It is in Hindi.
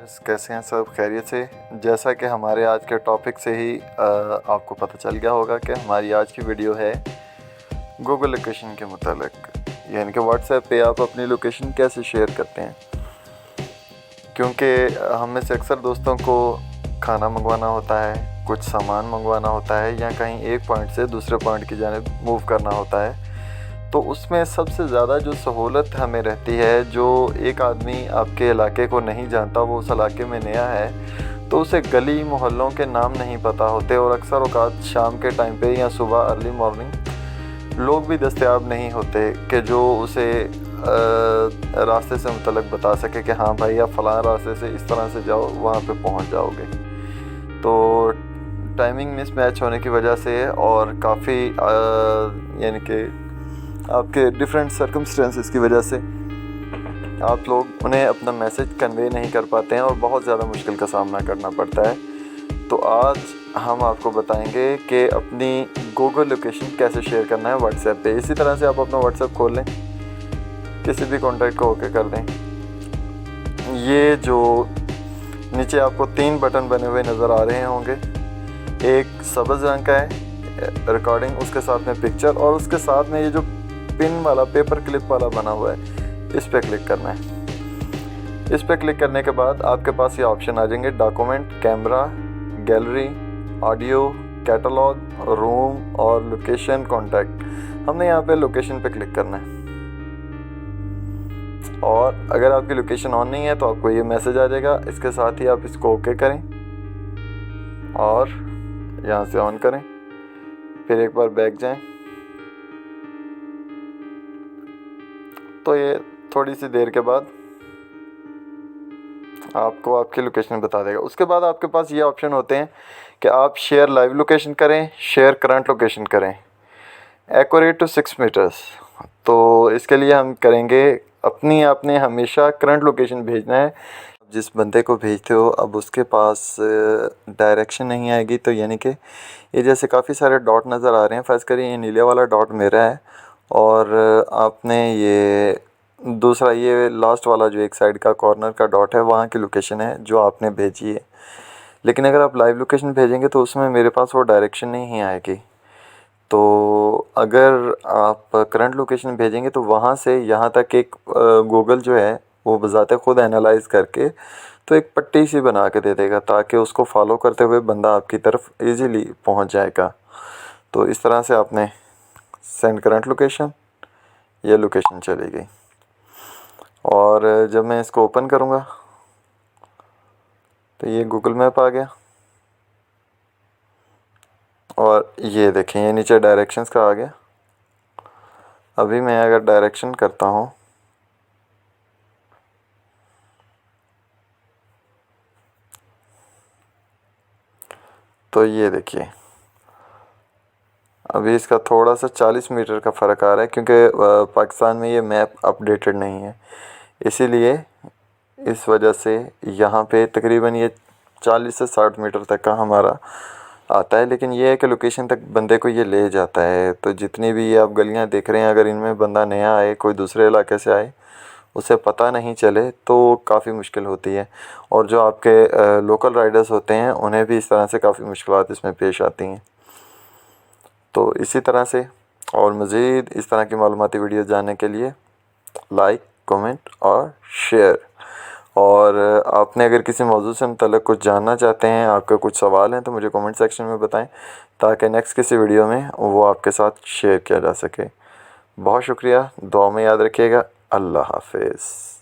कैसे हैं सब खैरियत से। जैसा कि हमारे आज के टॉपिक से ही आपको पता चल गया होगा कि हमारी आज की वीडियो है गूगल लोकेशन के मुतालिक, यानी कि व्हाट्सएप पे आप अपनी लोकेशन कैसे शेयर करते हैं। क्योंकि हम में से अक्सर दोस्तों को खाना मंगवाना होता है, कुछ सामान मंगवाना होता है या कहीं एक पॉइंट से दूसरे पॉइंट की जानिब मूव करना होता है, तो उसमें सबसे ज़्यादा जो सहूलत हमें रहती है, जो एक आदमी आपके इलाके को नहीं जानता, वो उस इलाके में नया है, तो उसे गली मोहल्लों के नाम नहीं पता होते और अक्सर औक़ात शाम के टाइम पे या सुबह अर्ली मॉर्निंग लोग भी दस्तयाब नहीं होते कि जो उसे रास्ते से मुतल्लिक़ बता सके कि हाँ भाई आप फ़लाँ रास्ते से इस तरह से जाओ, वहाँ पे पहुँच जाओगे। तो टाइमिंग मिसमैच होने की वजह से और काफ़ी यानी कि आपके डिफरेंट सर्कमस्टेंसेस की वजह से आप लोग उन्हें अपना मैसेज कन्वे नहीं कर पाते हैं और बहुत ज़्यादा मुश्किल का सामना करना पड़ता है। तो आज हम आपको बताएंगे कि अपनी गूगल लोकेशन कैसे शेयर करना है व्हाट्सएप पे। इसी तरह से आप अपना व्हाट्सएप खोल लें, किसी भी कॉन्टैक्ट को ओके कर दें। ये जो नीचे आपको 3 बटन बने हुए नज़र आ रहे होंगे, एक सब्ज़ रंग का है रिकॉर्डिंग, उसके साथ में पिक्चर और उसके साथ में ये जो पिन वाला पेपर क्लिप वाला बना हुआ है, इस पर क्लिक करना है। इस पर क्लिक करने के बाद आपके पास ये ऑप्शन आ जाएंगे document, camera, gallery, audio, catalogue, room और लोकेशन कॉन्टैक्ट। हमने यहाँ पे लोकेशन पे क्लिक करना है और अगर आपकी लोकेशन ऑन नहीं है तो आपको ये मैसेज आ जाएगा। इसके साथ ही आप इसको ओके करें और यहाँ से ऑन करें, फिर एक बार बैक जाएं, तो ये थोड़ी सी देर के बाद आपको आपकी लोकेशन बता देगा। उसके बाद आपके पास ये ऑप्शन होते हैं कि आप शेयर लाइव लोकेशन करें, शेयर करंट लोकेशन करें, एक्यूरेट टू 6 मीटर्स। तो इसके लिए हम करेंगे आपने हमेशा करंट लोकेशन भेजना है। जिस बंदे को भेजते हो अब उसके पास डायरेक्शन नहीं आएगी, तो यानी कि ये जैसे काफ़ी सारे डॉट नज़र आ रहे हैं, फ़र्ज़ करिए ये नीले वाला डॉट मेरा है और आपने ये दूसरा ये लास्ट वाला जो एक साइड का कॉर्नर का डॉट है, वहाँ की लोकेशन है जो आपने भेजी है। लेकिन अगर आप लाइव लोकेशन भेजेंगे तो उसमें मेरे पास वो डायरेक्शन नहीं आएगी। तो अगर आप करंट लोकेशन भेजेंगे तो वहाँ से यहाँ तक एक गूगल जो है वो बज़ाते ख़ुद एनालाइज़ करके तो एक पट्टी सी बना के दे देगा, ताकि उसको फॉलो करते हुए बंदा आपकी तरफ इजीली पहुँच जाएगा। तो इस तरह से आपने सेंड करंट लोकेशन, ये लोकेशन चली गई। और जब मैं इसको ओपन करूँगा तो ये गूगल मैप आ गया और ये देखें ये नीचे डायरेक्शंस का आ गया। अभी मैं अगर डायरेक्शन करता हूँ तो ये देखिए अभी इसका थोड़ा सा 40 मीटर का फ़र्क आ रहा है, क्योंकि पाकिस्तान में ये मैप अपडेटेड नहीं है, इसीलिए इस वजह से यहाँ पे तकरीबन ये 40 से 60 मीटर तक का हमारा आता है। लेकिन ये है कि लोकेशन तक बंदे को ये ले जाता है। तो जितनी भी ये आप गलियाँ देख रहे हैं, अगर इनमें बंदा नया आए, कोई दूसरे इलाके से आए, उसे पता नहीं चले तो काफ़ी मुश्किल होती है। और जो आपके लोकल राइडर्स होते हैं उन्हें भी इस तरह से काफ़ी मुश्किलात इसमें पेश आती हैं। तो इसी तरह से और मज़ीद इस तरह की मालूमाती वीडियो जानने के लिए लाइक, कमेंट और शेयर। और आपने अगर किसी मौजू से मुतल्लिक़ कुछ जानना चाहते हैं, आपके कुछ सवाल हैं, तो मुझे कमेंट सेक्शन में बताएं, ताकि नेक्स्ट किसी वीडियो में वो आपके साथ शेयर किया जा सके। बहुत शुक्रिया, दुआ में याद रखिएगा। अल्लाह हाफ़िज़।